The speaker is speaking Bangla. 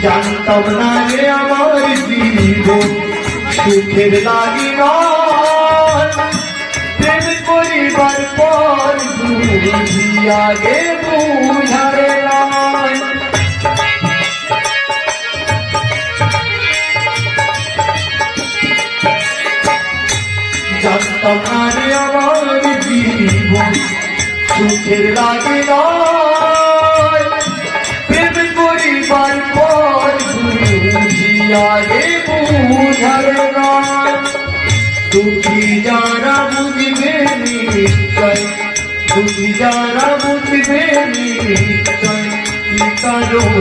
জানতাম না রে আমার জীবন সুখের লাগি নয়, প্রেম করিবার পর বুঝি আগে বুঝারে নয়। জানতাম না রে আমার জীবন সুখের লাগি নয়, প্রেম করিবার পর বুঝি আগে বুঝারে নয়। দুঃখী যারা বুঝবে নিশ্চয়, দুঃখী যারা বুঝবে নিশ্চয়, কি কারণ